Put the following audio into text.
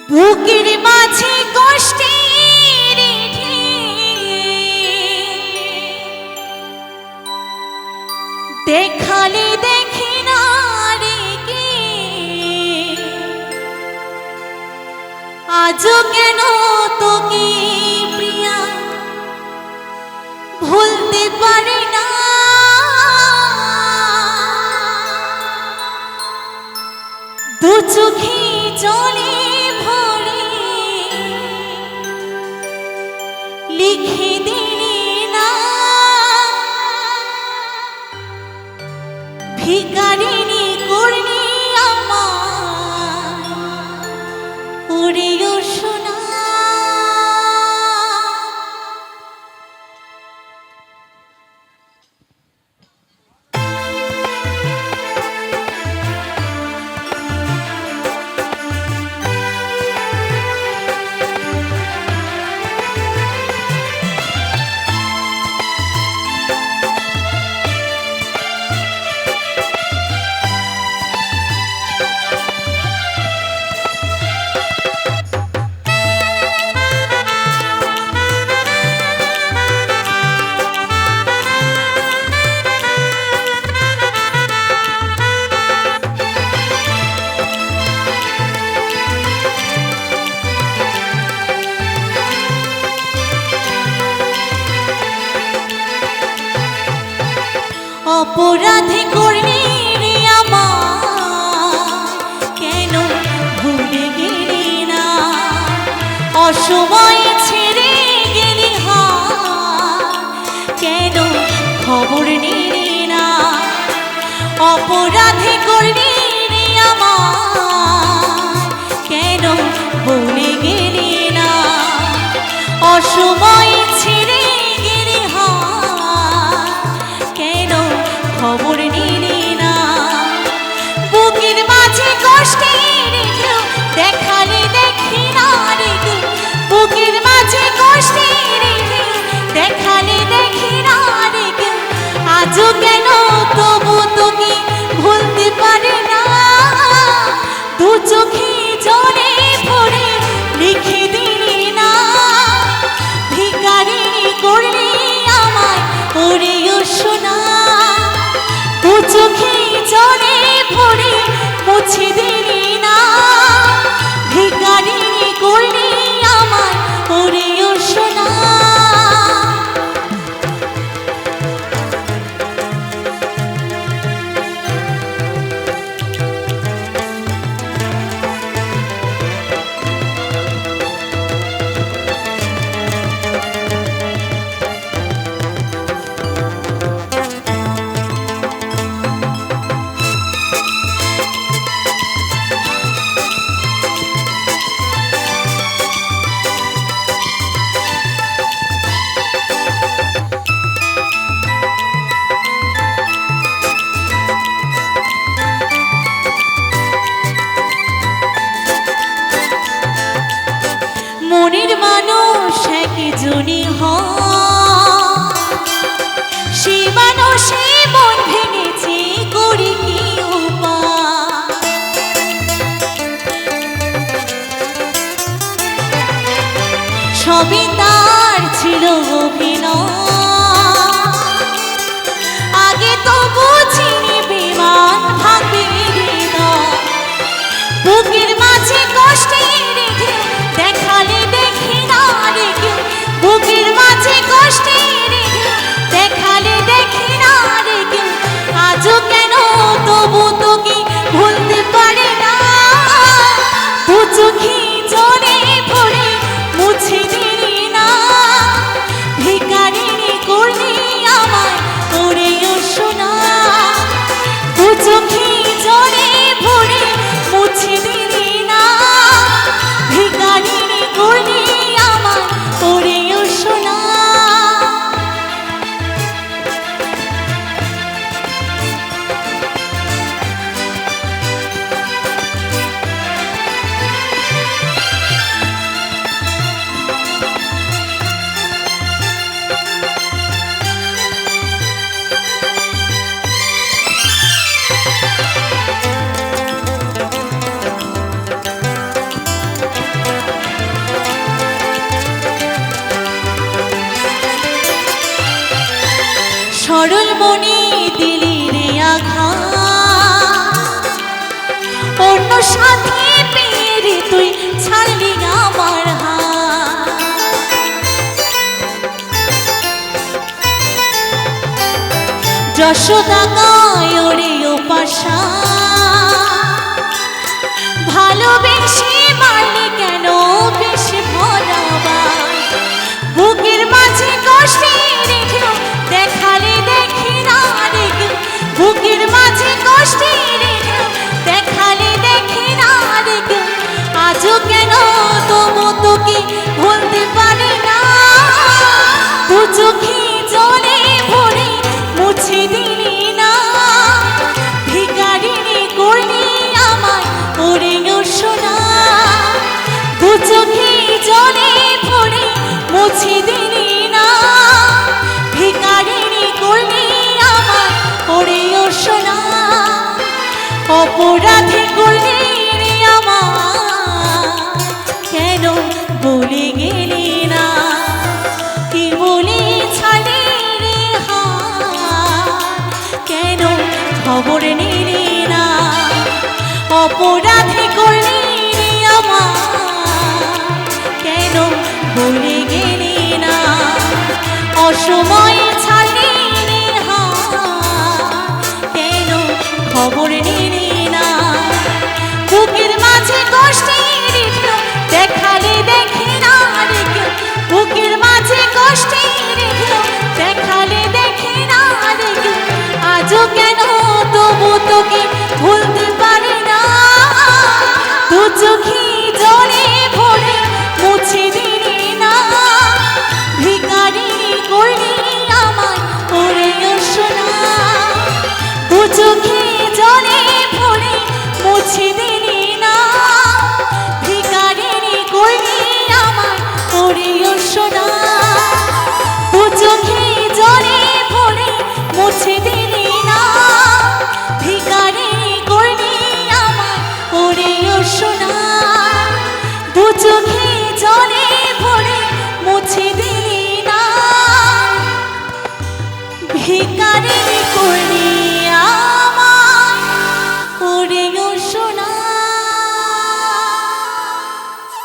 বুকের মাঝে কষ্টের দেখালে দেখি না রে কে আজও কেন তোকে প্রিয়া ভুলতে পারি না দু চোখে জলে ভরে লিখে দিলি না ভিখারিনী করলি আমার ওরেও শোনা অপরাধী করলি রে আমার কেন ভুলে গেলি না অসময়ে ছেড়ে গেলি কেন খবর নিলি না অপরাধী করলি রে আমার কেন ভুলে গেলি না অসময়ে ছেড়ে গেলি কেন খবর নিলি না বুকের মাঝে কষ্টের ঢেউ দেখালে দেখি না রে বুকের মাঝে কষ্টের ঢেউ দেখালে দেখি না রে আজও কেন তবু তোকে ভুলতে পারি না দু চোখে জলে ভরে লিখে দিলি না ভিখারিনী করলি আমায় ওরেও শোনা দু চোখে জলে ভরে মুছে দিলি না ভিখারিনী করলি আমায় ওরেও শোনা মনের মানুষ একজনই সে মানুষে মন ভেঙেছে করি কি সবই তার ছিল অভিনয় আগে তো বুঝিনি বিমান ভাঙবে হৃদয় বুকের মাঝে কষ্টের ঢেউ দেখালে দেখি না রে বুকের মাঝে কষ্টের ঢেউ দেখালে দেখি না রে আজও কেন তবু তোকে ভুলতে পারি না দু চোখে জলে ভরে মুছে দিলি না ভিখারিনী সরল মনে দিলি রে আঘাত, অন্য সাথে পেয়ে রে তুই ছাড়লি আমার হাত। যশোদা গায় ওরে ও পাশা, ভালোবেসে মারলি কেন বেশ ভরাবা। বুকের মাঝে কষ্টে রেখেও দেখালে দেখি না রে কেউ, বুকের মাঝে কষ্টে রেখেও দেখালে দেখি না রে কেউ। আজও কেন তবু তোকে ভুলতে পারি না, দু চোখে জলে ভরে মুছে দিলি না। ভিখারিনী করলি আমায় ওরে ও সোনা, দু চোখে জলে ভরে মুছে দিলি না। ভিখারিনী করলি আমায় ওরে ও সোনা, অপরাধী করলি রে আমায় কেন বলে গেলি না। কি বলে ছাড়ি রে হাত, কেন খবর নিলি না। অপরাধী করলি রে আমায় কেন বলে গেলি না। অসময়ে ছাড়লি রে হাত, কেন খবর নিলি না। বুকের মাঝে কষ্টে রেখেও দেখালে দেখি না রে কেউ, বুকের মাঝে কষ্টে রেখেও দেখালে দেখি না রে কেউ। আজও কেন তবু তোকে ভুলতে পারি না, দু চোখে জলে ভরে মুছে দিলি না। ভিখারিনী করলি আমায় ওরে ও সোনা, দু চোখে